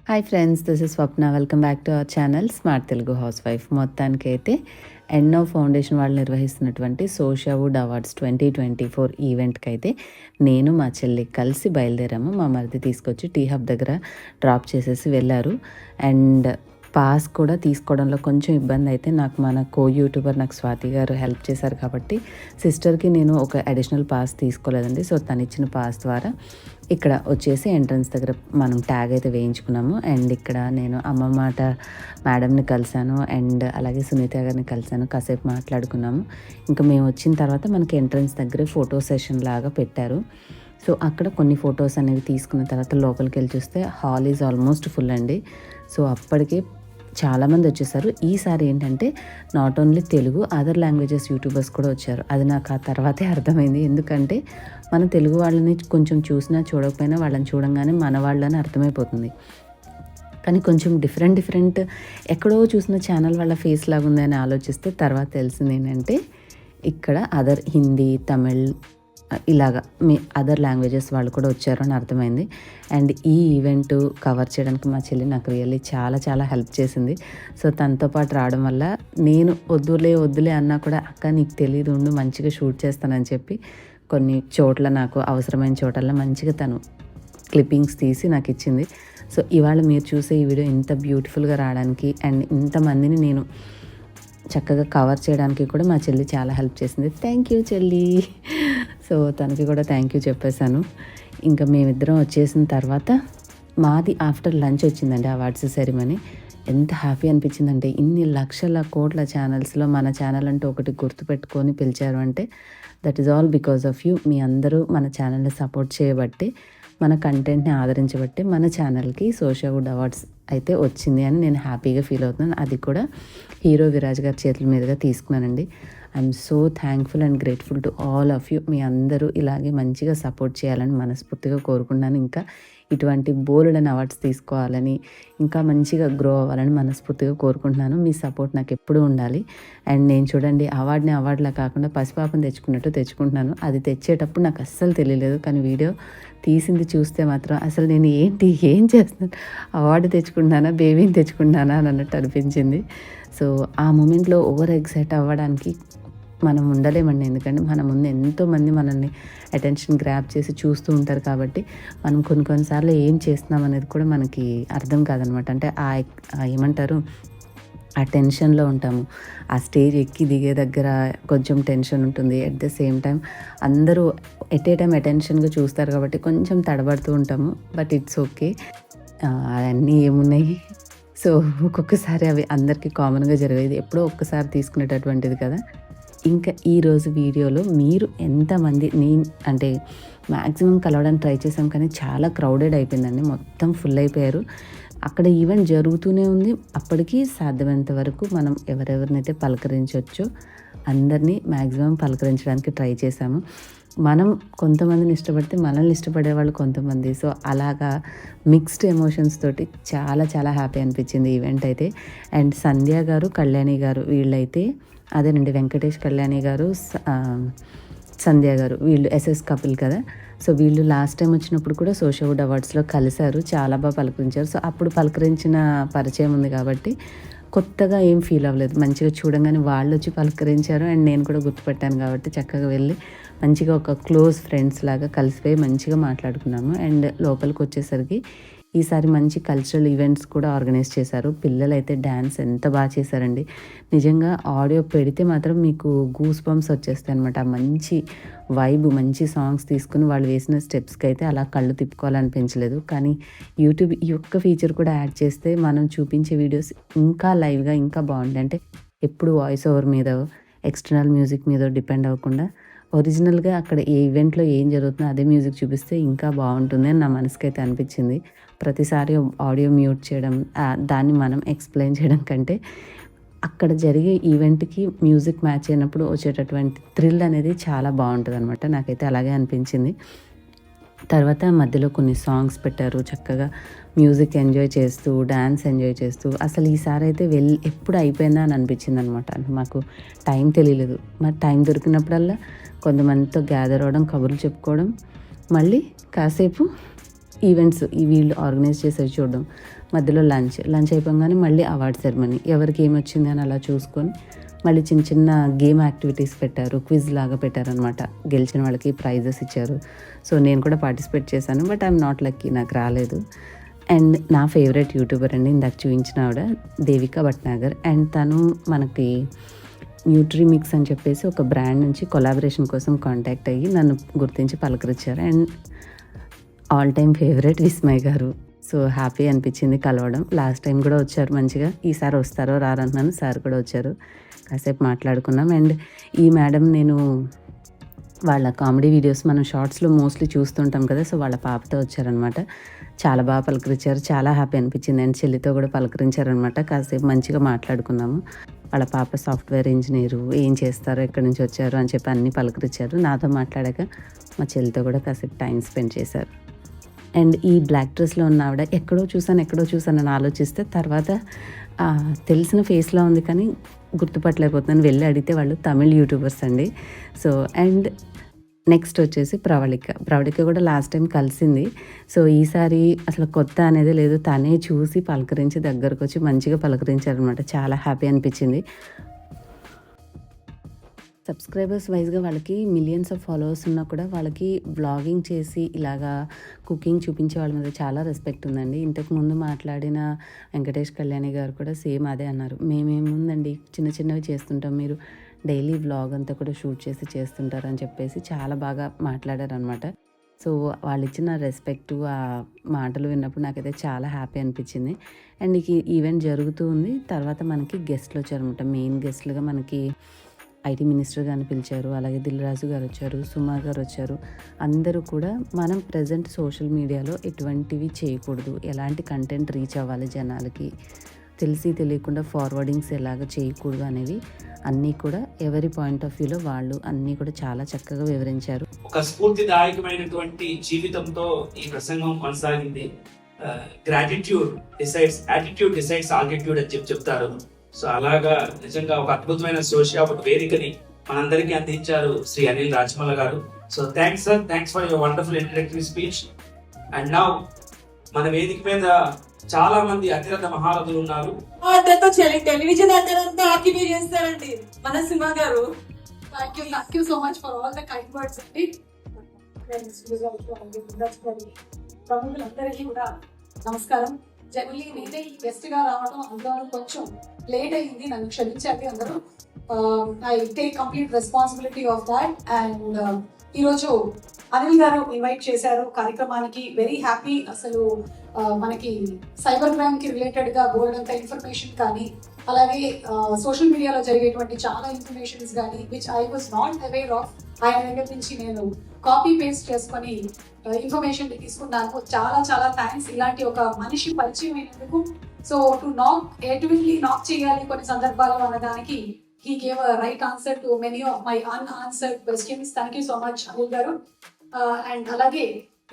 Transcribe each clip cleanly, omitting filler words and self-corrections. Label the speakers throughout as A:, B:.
A: Hi friends, this is Swapna. Welcome back to our channel smart Telugu house wife. మొత్తానికైతే ఎన్నో foundation వాళ్ళు నిర్వహిస్తున్నటువంటి సోషావుడ్ awards 2024 ఈవెంట్కి అయితే నేను మా చెల్లి కలిసి బయలుదేరాము. మా మరిది తీసుకొచ్చి టీ హబ్ దగ్గర డ్రాప్ చేసేసి వెళ్ళారు. అండ్ పాస్ కూడా తీసుకోవడంలో కొంచెం ఇబ్బంది అయితే నాకు మన యూట్యూబర్ నాకు స్వాతి గారు హెల్ప్ చేశారు కాబట్టి సిస్టర్కి నేను ఒక అడిషనల్ పాస్ తీసుకోలేదండి. సో తను ఇచ్చిన పాస్ ద్వారా ఇక్కడ వచ్చేసి ఎంట్రన్స్ దగ్గర మనం ట్యాగ్ అయితే వేయించుకున్నాము. అండ్ ఇక్కడ నేను అమ్మ మాట మేడంని కలిశాను అండ్ అలాగే సునీత గారిని కలిశాను. కాసేపు మాట్లాడుకున్నాము. ఇంకా మేము వచ్చిన తర్వాత మనకి ఎంట్రన్స్ దగ్గర ఫోటో సెషన్ లాగా పెట్టారు. సో అక్కడ కొన్ని ఫొటోస్ అనేవి తీసుకున్న తర్వాత లోపలికి వెళ్ళి చూస్తే హాల్ ఈజ్ ఆల్మోస్ట్ ఫుల్ అండి. సో అప్పటికే చాలామంది వచ్చేసారు. ఈసారి ఏంటంటే not only Telugu, other languages YouTubers కూడా వచ్చారు. అది నాకు ఆ తర్వాతే అర్థమైంది. ఎందుకంటే మన తెలుగు వాళ్ళని కొంచెం చూసినా చూడకపోయినా వాళ్ళని చూడంగానే మన వాళ్ళని అర్థమైపోతుంది. కానీ కొంచెం డిఫరెంట్ ఎక్కడో చూసిన ఛానల్ వాళ్ళ ఫేస్ లాగా ఉందని ఆలోచిస్తే తర్వాత తెలిసింది ఏంటంటే ఇక్కడ అదర్ హిందీ, తమిళ్ ఇలాగా మీ అదర్ లాంగ్వేజెస్ వాళ్ళు కూడా వచ్చారు అని అర్థమైంది. అండ్ ఈ ఈవెంట్ కవర్ చేయడానికి మా చెల్లి నాకు రియల్లీ చాలా హెల్ప్ చేసింది. సో తనతో పాటు రావడం వల్ల నేను వద్దులే అన్నా కూడా అక్క నీకు తెలియదు ఉండు మంచిగా షూట్ చేస్తానని చెప్పి కొన్ని చోట్ల నాకు అవసరమైన చోటల్లో మంచిగా తను క్లిప్పింగ్స్ తీసి నాకు ఇచ్చింది. సో ఇవాళ మీరు చూసే ఈ వీడియో ఇంత బ్యూటిఫుల్గా రావడానికి అండ్ ఇంతమందిని నేను చక్కగా కవర్ చేయడానికి కూడా మా చెల్లి చాలా హెల్ప్ చేసింది. థ్యాంక్ యూ చెల్లి. సో తనకి కూడా థ్యాంక్ యూ చెప్పేశాను. ఇంకా మేమిద్దరం వచ్చేసిన తర్వాత మాది ఆఫ్టర్ లంచ్ వచ్చిందండి అవార్డ్స్ సెరిమనీ. ఎంత హ్యాపీ అనిపించిందంటే ఇన్ని లక్షల కోట్ల ఛానల్స్లో మన ఛానల్ అంటే ఒకటి గుర్తుపెట్టుకొని పిలిచారు అంటే that is all because of you. మీ అందరూ మన ఛానల్ని సపోర్ట్ చేయబట్టి, మన కంటెంట్ని ఆదరించబట్టి మన ఛానల్కి సోషావుడ్ అవార్డ్స్ అయితే వచ్చింది అని నేను హ్యాపీగా ఫీల్ అవుతున్నాను. అది కూడా హీరో విరాజ్ గారి చేతుల మీదుగా తీసుకున్నానండి. I'm so thankful and grateful to all of you. మీ అందరూ ఇలాగే మంచిగా సపోర్ట్ చేయాలని మనస్ఫూర్తిగా కోరుకున్నాను. ఇంకా ఇటువంటి బోల్డెన్ అవార్డ్స్ తీసుకోవాలని, ఇంకా మంచిగా గ్రో అవ్వాలని మనస్ఫూర్తిగా కోరుకుంటున్నాను. మీ సపోర్ట్ నాకు ఎప్పుడూ ఉండాలి. అండ్ నేను చూడండి అవార్డులా కాకుండా పసిపాపను తెచ్చుకున్నట్టు తెచ్చుకుంటున్నాను. అది తెచ్చేటప్పుడు నాకు అస్సలు తెలియలేదు. కానీ వీడియో తీసింది చూస్తే మాత్రం అసలు నేను ఏం చేస్తున్నాను, అవార్డు తెచ్చుకుంటున్నానా బేబీని తెచ్చుకుంటున్నానా అని అన్నట్టు అనిపించింది. సో ఆ మూమెంట్లో ఓవర్ ఎక్సైట్ అవ్వడానికి మనం ఉండలేమండి. ఎందుకంటే మన ముందు ఎంతోమంది మనల్ని అటెన్షన్ గ్రాప్ చేసి చూస్తూ ఉంటారు కాబట్టి మనం కొన్నిసార్లు ఏం చేస్తున్నాం అనేది కూడా మనకి అర్థం కాదనమాట. అంటే ఏమంటారు ఆ టెన్షన్లో ఉంటాము. ఆ స్టేజ్ ఎక్కి దిగే దగ్గర కొంచెం టెన్షన్ ఉంటుంది. అట్ ద సేమ్ టైం అందరూ ఎట్ ఏ టైం అటెన్షన్గా చూస్తారు కాబట్టి కొంచెం తడబడుతూ ఉంటాము. But it's okay. అవన్నీ ఏమున్నాయి. సో ఒక్కొక్కసారి అవి అందరికీ కామన్గా జరిగేది, ఎప్పుడో ఒక్కసారి తీసుకునేటటువంటిది కదా. ఇంకా ఈరోజు వీడియోలో మీరు ఎంతమంది, నేను అంటే మ్యాక్సిమం కలవడానికి ట్రై చేసాం కానీ చాలా క్రౌడెడ్ అయిపోయిందండి. మొత్తం ఫుల్ అయిపోయారు. అక్కడ ఈవెంట్ జరుగుతూనే ఉంది. అప్పటికి సాధ్యమైనంత వరకు మనం ఎవరెవరినైతే పలకరించవచ్చో అందరినీ మ్యాక్సిమం పలకరించడానికి ట్రై చేశాము. మనం కొంతమందిని ఇష్టపడితే మనల్ని ఇష్టపడే వాళ్ళు కొంతమంది. సో అలాగా మిక్స్డ్ ఎమోషన్స్ తోటి చాలా హ్యాపీ అనిపించింది ఈవెంట్ అయితే. అండ్ సంధ్య గారు, కళ్యాణి గారు వీళ్ళైతే అదేనండి, వెంకటేష్, కళ్యాణి గారు, సంధ్య గారు వీళ్ళు ఎస్ఎస్ కపుల్ కదా. సో వీళ్ళు లాస్ట్ టైం వచ్చినప్పుడు కూడా సోషావుడ్ అవార్డ్స్లో కలిశారు. చాలా బాగా పలకరించారు. సో అప్పుడు పలకరించిన పరిచయం ఉంది కాబట్టి కొత్తగా ఏం ఫీల్ అవ్వలేదు. మంచిగా చూడంగానే వాళ్ళు వచ్చి పలకరించారు అండ్ నేను కూడా గుర్తుపెట్టాను కాబట్టి చక్కగా వెళ్ళి మంచిగా ఒక క్లోజ్ ఫ్రెండ్స్ లాగా కలిసిపోయి మంచిగా మాట్లాడుకున్నాము. అండ్ లోపలికి వచ్చేసరికి ఈసారి మంచి కల్చరల్ ఈవెంట్స్ కూడా ఆర్గనైజ్ చేశారు. పిల్లలు అయితే డ్యాన్స్ ఎంత బాగా చేశారండి. నిజంగా ఆడియో పెడితే మాత్రం మీకు గూస్ బంప్స్ వచ్చేస్తాయి అనమాట. మంచి వైబ్, మంచి సాంగ్స్ తీసుకుని వాళ్ళు వేసిన స్టెప్స్కి అయితే అలా కళ్ళు తిప్పుకోవాలనిపించలేదు. కానీ యూట్యూబ్ ఈ ఒక్క ఫీచర్ కూడా యాడ్ చేస్తే మనం చూపించే వీడియోస్ ఇంకా లైవ్గా ఇంకా బాగుంటాయి. అంటే ఎప్పుడు వాయిస్ ఓవర్ మీద, ఎక్స్టర్నల్ మ్యూజిక్ మీద డిపెండ్ అవ్వకుండా ఒరిజినల్గా అక్కడ ఏ ఈవెంట్లో ఏం జరుగుతుందో అదే మ్యూజిక్ చూపిస్తే ఇంకా బాగుంటుంది అని నా మనసుకైతే అనిపించింది. ప్రతిసారి ఆడియో మ్యూట్ చేయడం, దాన్ని మనం ఎక్స్ప్లెయిన్ చేయడం కంటే అక్కడ జరిగే ఈవెంట్కి మ్యూజిక్ మ్యాచ్ అయినప్పుడు వచ్చేటటువంటి థ్రిల్ అనేది చాలా బాగుంటుంది అనమాట. నాకైతే అలాగే అనిపించింది. తర్వాత మధ్యలో కొన్ని సాంగ్స్ పెట్టారు. చక్కగా మ్యూజిక్ ఎంజాయ్ చేస్తూ, డ్యాన్స్ ఎంజాయ్ చేస్తూ అసలు ఈసారి అయితే ఎప్పుడు అయిపోయిందా అని అనిపించింది అనమాట. మాకు టైం తెలియలేదు. మరి టైం దొరికినప్పుడల్లా కొంతమందితో గ్యాదర్ అవ్వడం, కబుర్లు చెప్పుకోవడం, మళ్ళీ కాసేపు ఈవెంట్స్ వీళ్ళు ఆర్గనైజ్ చేసేవి చూడడం. మధ్యలో లంచ్ అయిపోగానే మళ్ళీ అవార్డ్ సెరమనీ, ఎవరికి ఏమొచ్చింది అని అలా చూసుకొని మళ్ళీ చిన్న చిన్న గేమ్ యాక్టివిటీస్ పెట్టారు, క్విజ్ లాగా పెట్టారనమాట. గెలిచిన వాళ్ళకి ప్రైజెస్ ఇచ్చారు. సో నేను కూడా పార్టిసిపేట్ చేశాను, బట్ ఐఎమ్ నాట్ లక్కీ, నాకు రాలేదు. అండ్ నా ఫేవరెట్ యూట్యూబర్ అండి, ఇందాక చూపించిన ఆవిడ దేవిక భట్నాగర్. అండ్ తను మనకి న్యూట్రీమిక్స్ అని చెప్పేసి ఒక బ్రాండ్ నుంచి కొలాబరేషన్ కోసం కాంటాక్ట్ అయ్యి నన్ను గుర్తించి పలకరించారు. And all time favourite Vismay గారు. సో హ్యాపీ అనిపించింది కలవడం. లాస్ట్ టైం కూడా వచ్చారు మంచిగా, ఈసారి వస్తారో రారన్నాను, సార్ కూడా వచ్చారు, కాసేపు మాట్లాడుకున్నాం. అండ్ ఈ మేడం, నేను వాళ్ళ కామెడీ వీడియోస్ మనం షార్ట్స్లో మోస్ట్లీ చూస్తుంటాం కదా, సో వాళ్ళ పాపతో వచ్చారనమాట. చాలా బాగా పలకరించారు, చాలా హ్యాపీ అనిపించింది. అండ్ చెల్లితో కూడా పలకరించారనమాట. కాసేపు మంచిగా మాట్లాడుకున్నాము. వాళ్ళ పాప సాఫ్ట్వేర్ ఇంజనీరు, ఏం చేస్తారో, ఎక్కడి నుంచి వచ్చారు అని చెప్పి అన్నీ పలకరించారు. నాతో మాట్లాడాక మా చెల్లితో కూడా కాసేపు టైం స్పెండ్ చేశారు. అండ్ ఈ బ్లాక్ డ్రెస్లో ఉన్న ఆవిడ ఎక్కడో చూసాను అని ఆలోచిస్తే తర్వాత తెలిసిన ఫేస్లో ఉంది కానీ గుర్తుపట్టలేకపోతున్నాను. వెళ్ళి అడిగితే వాళ్ళు తమిళ్ యూట్యూబర్స్ అండి. సో అండ్ నెక్స్ట్ వచ్చేసి ప్రవళిక కూడా లాస్ట్ టైం కలిసింది. సో ఈసారి అసలు కొత్త అనేది లేదు, తనే చూసి పలకరించి దగ్గరకు వచ్చి మంచిగా పలకరించారనమాట. చాలా హ్యాపీ అనిపించింది. సబ్స్క్రైబర్స్ వైజ్గా వాళ్ళకి మిలియన్స్ ఆఫ్ ఫాలోవర్స్ ఉన్నా కూడా వాళ్ళకి వ్లాగింగ్ చేసి ఇలాగా కుకింగ్ చూపించే వాళ్ళ మీద చాలా రెస్పెక్ట్ ఉందండి. ఇంతకుముందు మాట్లాడిన వెంకటేష్ కళ్యాణి గారు కూడా సేమ్ అదే అన్నారు. మేమేముందండి, చిన్న చిన్నవి చేస్తుంటాం, మీరు డైలీ వ్లాగ్ అంతా కూడా షూట్ చేసి చేస్తుంటారని చెప్పేసి చాలా బాగా మాట్లాడారనమాట. సో వాళ్ళు ఇచ్చిన రెస్పెక్టు, ఆ మాటలు విన్నప్పుడు నాకైతే చాలా హ్యాపీ అనిపించింది. అండ్ ఈ ఈవెంట్ జరుగుతూ ఉంది. తర్వాత మనకి గెస్ట్లు వచ్చారనమాట. మెయిన్ గెస్ట్లుగా మనకి ఐటీ మినిస్టర్ గారిని పిలిచారు, అలాగే దిల్రాజు గారు వచ్చారు, సుమా గారు వచ్చారు. అందరూ కూడా మనం ప్రజెంట్ సోషల్ మీడియాలో ఎటువంటివి చేయకూడదు, ఎలాంటి కంటెంట్ రీచ్ అవ్వాలి జనాలకి, తెలిసి తెలియకుండా ఫార్వర్డింగ్స్ ఎలాగ చేయకూడదు అనేవి అన్నీ కూడా ఎవరి పాయింట్ ఆఫ్ వ్యూలో వాళ్ళు అన్నీ కూడా చాలా చక్కగా వివరించారు.
B: ఒక స్ఫూర్తిదాయకమైనటువంటి జీవితంతో ఈ ప్రసంగం కొనసాగింది. Gratitude decides attitude decides altitude అని చెప్తారు. సో అలాగా నిజంగా ఒక అద్భుతమైన సోషల్ ఒక వేదికని మనందరికీ అందించారు శ్రీ అనిల్ రాజమల్ల గారు. So thanks sir, thanks for your wonderful introductory speech. And now మన వేదిక మీద చాలా మంది అతిరథ మహారథులు ఉన్నారు.
C: టెలివిజన్ అంతా ఆక్యుపై చేస్తారండి మన సినిమా గారు. Thank you so much for all the kind words అండి. ప్రముఖులందరికీ కూడా నమస్కారం. జనరల్లీ నేనే గెస్ట్ గా రావడం అందులో కొంచెం లేట్ అయింది, నన్ను క్షమించండి అందరూ. I take complete responsibility of that. And ఈరోజు అనిల్ గారు ఇన్వైట్ చేశారు కార్యక్రమానికి. Very happy. అసలు మనకి సైబర్ క్రైమ్ కి రిలేటెడ్ గా బోల్డ్ అంత ఇన్ఫర్మేషన్ కానీ, అలాగే సోషల్ మీడియాలో జరిగేటువంటి చాలా ఇన్ఫర్మేషన్స్ కానీ which I was not aware of, ఆయన దగ్గర నుంచి నేను కాపీ పేస్ట్ చేసుకొని ఇన్ఫర్మేషన్ తీసుకున్నాను. చాలా చాలా థ్యాంక్స్ ఇలాంటి ఒక మనిషి పరిచయం అయినందుకు. సో టు నాక్ ఎటువంటి నాక్ చేయాలి కొన్ని సందర్భాల్లో అన్నదానికి he gave a right answer to many of my unanswered questions. Thank you so much Anil garu. And alage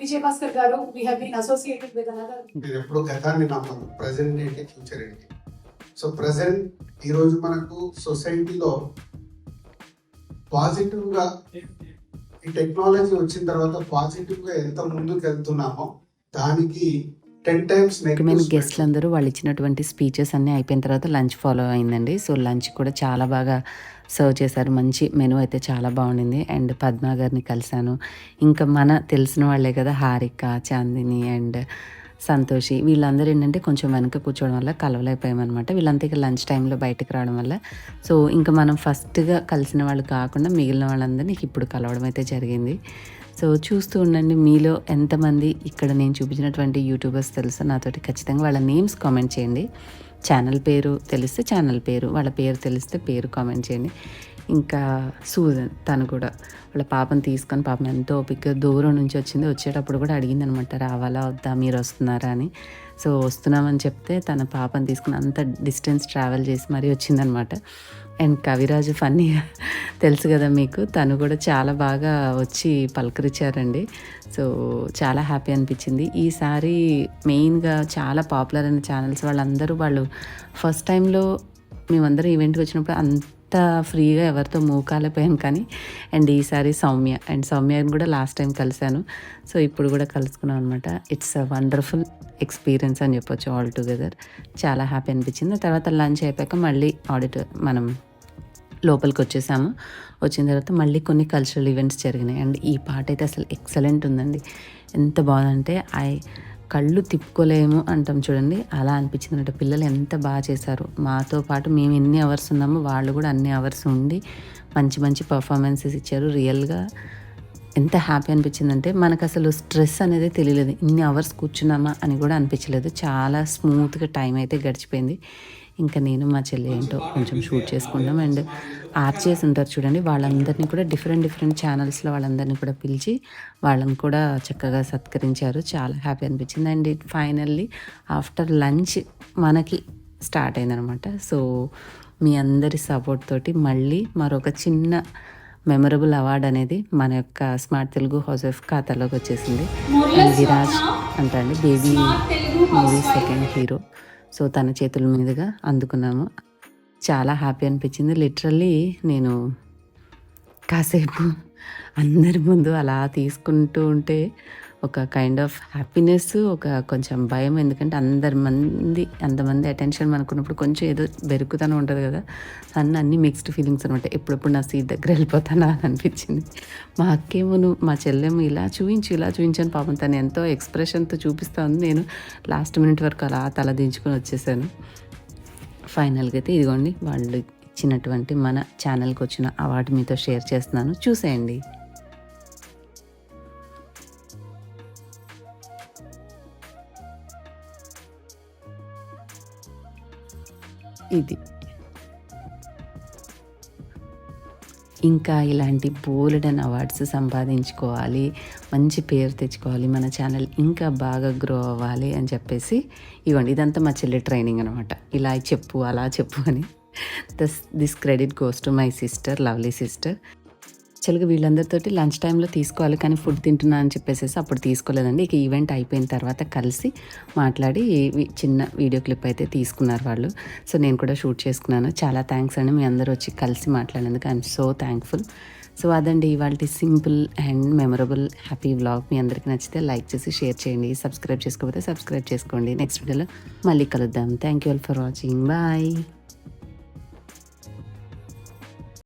C: Vijay Bhaskar garu, we have been associated with another.
D: ఎప్పుడు గతాన్ని నమ్మను, ప్రెజెంట్ ఏంటి, ఫ్యూచర్ ఏంటి. సో ప్రెజెంట్ ఈరోజు మనకు సొసైటీలో పాజిటివ్గా ఈ టెక్నాలజీ వచ్చిన తర్వాత పాజిటివ్గా ఎంత ముందుకు వెళ్తున్నామో దానికి 10 times
A: ముఖ్యమైన గెస్ట్లు అందరూ వాళ్ళు ఇచ్చినటువంటి స్పీచెస్ అన్నీ అయిపోయిన తర్వాత లంచ్ ఫాలో అయిందండి. సో లంచ్ కూడా చాలా బాగా సర్వ్ చేశారు. మంచి మెనూ అయితే చాలా బాగుండింది. అండ్ పద్మా గారిని కలిశాను. ఇంకా మన తెలిసిన వాళ్ళే కదా, హారిక, చాందిని అండ్ సంతోషి, వీళ్ళందరూ ఏంటంటే కొంచెం వెనక కూర్చోవడం వల్ల కలవలేకపోయామన్నమాట. వీళ్ళంతా ఇక లంచ్ టైంలో బయటకు రావడం వల్ల. సో ఇంకా మనం ఫస్ట్గా కలిసిన వాళ్ళు కాకుండా మిగిలిన వాళ్ళందరినీ ఇప్పుడు కలవడం అయితే జరిగింది. సో చూస్తూ ఉండండి. మీలో ఎంతమంది ఇక్కడ నేను చూపించినటువంటి యూట్యూబర్స్ తెలుసో నాతోటి ఖచ్చితంగా వాళ్ళ నేమ్స్ కామెంట్ చేయండి. ఛానల్ పేరు తెలిస్తే ఛానల్ పేరు, వాళ్ళ పేరు తెలిస్తే పేరు కామెంట్ చేయండి. ఇంకా సూజన్, తను కూడా వాళ్ళ పాపను తీసుకొని, పాపం ఎంతో ఓపిక దూరం నుంచి వచ్చింది. వచ్చేటప్పుడు కూడా అడిగింది అనమాట, రావాలా వద్దా, మీరు వస్తున్నారా అని. సో వస్తున్నామని చెప్తే తన పాపను తీసుకుని అంత డిస్టెన్స్ ట్రావెల్ చేసి మరీ వచ్చిందనమాట. అండ్ కవిరాజు ఫన్నీ తెలుసు కదా మీకు, తను కూడా చాలా బాగా వచ్చి పలకరించారండి. సో చాలా హ్యాపీ అనిపించింది. ఈసారి మెయిన్గా చాలా పాపులర్ అయిన ఛానల్స్ వాళ్ళందరూ వాళ్ళు ఫస్ట్ టైంలో మేమందరం ఈవెంట్కి వచ్చినప్పుడు అంత ఫ్రీగా ఎవరితో మూవ్ కాలేకపోయాను కానీ అండ్ ఈసారి సౌమ్యని కూడా లాస్ట్ టైం కలిశాను. సో ఇప్పుడు కూడా కలుసుకున్నాం అనమాట. ఇట్స్ అ వండర్ఫుల్ ఎక్స్పీరియన్స్ అని చెప్పొచ్చు ఆల్ టుగెదర్. చాలా హ్యాపీ అనిపించింది. తర్వాత లంచ్ అయిపోయాక మళ్ళీ మనం లోపలికి వచ్చేసాము. వచ్చిన తర్వాత మళ్ళీ కొన్ని కల్చరల్ ఈవెంట్స్ జరిగినాయి అండ్ ఈ పాట అయితే అసలు ఎక్సలెంట్ ఉందండి. ఎంత బాగుందంటే కళ్ళు తిప్పుకోలేము అంటాం చూడండి, అలా అనిపించింది అనమాట. పిల్లలు ఎంత బాగా చేశారు. మాతో పాటు మేము ఎన్ని అవర్స్ ఉన్నామో వాళ్ళు కూడా అన్ని అవర్స్ ఉండి మంచి మంచి పర్ఫార్మెన్సెస్ ఇచ్చారు. రియల్గా ఎంత హ్యాపీ అనిపించిందంటే మనకు అసలు స్ట్రెస్ అనేది తెలియలేదు. ఇన్ని అవర్స్ కూర్చున్నామా అని కూడా అనిపించలేదు. చాలా స్మూత్గా టైం అయితే గడిచిపోయింది. ఇంకా నేను మా చెల్లి ఏంటో కొంచెం షూట్ చేసుకున్నాం అండ్ ఆర్చేసి ఉంటారు చూడండి, వాళ్ళందరినీ కూడా డిఫరెంట్ ఛానల్స్లో వాళ్ళందరినీ కూడా పిలిచి వాళ్ళని కూడా చక్కగా సత్కరించారు. చాలా హ్యాపీ అనిపించింది. అండ్ ఫైనల్లీ ఆఫ్టర్ లంచ్ మనకి స్టార్ట్ అయిందనమాట. సో మీ అందరి సపోర్ట్ తోటి మళ్ళీ మరొక చిన్న మెమరబుల్ అవార్డ్ అనేది మన యొక్క స్మార్ట్ తెలుగు హౌస్ వైఫ్ ఖాతాలోకి వచ్చేసింది. అండ్ విరాజ్ అంటండి baby movie second hero. So తన చేతుల మీదుగా అందుకున్నాము. చాలా హ్యాపీ అనిపించింది. లిటరల్లీ నేను కాసేపు అందరి ముందు అలా తీసుకుంటూ ఉంటే ఒక కైండ్ ఆఫ్ హ్యాపీనెస్, ఒక కొంచెం భయం. ఎందుకంటే అంతమంది అటెన్షన్ మనకున్నప్పుడు కొంచెం ఏదో బెరుకుతూనే ఉంటుంది కదా. అన్నీ మిక్స్డ్ ఫీలింగ్స్ అనమాట. ఎప్పుడెప్పుడు నా సీట్ దగ్గర వెళ్ళిపోతానా అని అనిపించింది. మా అక్కేమో మా చెల్లెమో ఇలా చూపించాను పాపం. తను ఎంతో ఎక్స్ప్రెషన్తో చూపిస్తూ ఉంది. నేను లాస్ట్ మినిట్ వరకు అలా తల దించుకొని వచ్చేసాను. ఫైనల్గా అయితే ఇదిగోండి వాళ్ళు ఇచ్చినటువంటి మన ఛానల్కి వచ్చిన అవార్డు మీతో షేర్ చేస్తున్నాను, చూసేయండి. ఇది ఇంకా ఇలాంటి బోలెడన్ అవార్డ్స్ సంపాదించుకోవాలి, మంచి పేరు తెచ్చుకోవాలి, మన ఛానల్ ఇంకా బాగా గ్రో అవ్వాలి అని చెప్పేసి ఇవ్వండి. ఇదంతా మా చెల్లి ట్రైనింగ్ అనమాట. ఇలా చెప్పు అలా చెప్పు అని. This credit goes to my sister, lovely sister. యాక్చువల్గా వీళ్ళందరితోటి లంచ్ టైంలో తీసుకోవాలి కానీ ఫుడ్ తింటున్నా అని చెప్పేసి అప్పుడు తీసుకోలేదండి. ఇక ఈవెంట్ అయిపోయిన తర్వాత కలిసి మాట్లాడి చిన్న వీడియో క్లిప్ అయితే తీసుకున్నారు వాళ్ళు. సో నేను కూడా షూట్ చేసుకున్నాను. చాలా థ్యాంక్స్ అండి మీ అందరూ వచ్చి కలిసి మాట్లాడినందుకు. I'm so thankful. సో అదండి ఇవాళ simple and memorable happy vlog. మీ అందరికీ నచ్చితే లైక్ చేసి షేర్ చేయండి. సబ్స్క్రైబ్ చేసుకోకపోతే సబ్స్క్రైబ్ చేసుకోండి. నెక్స్ట్ వీడియోలో మళ్ళీ కలుద్దాం. Thank you all for watching. Bye.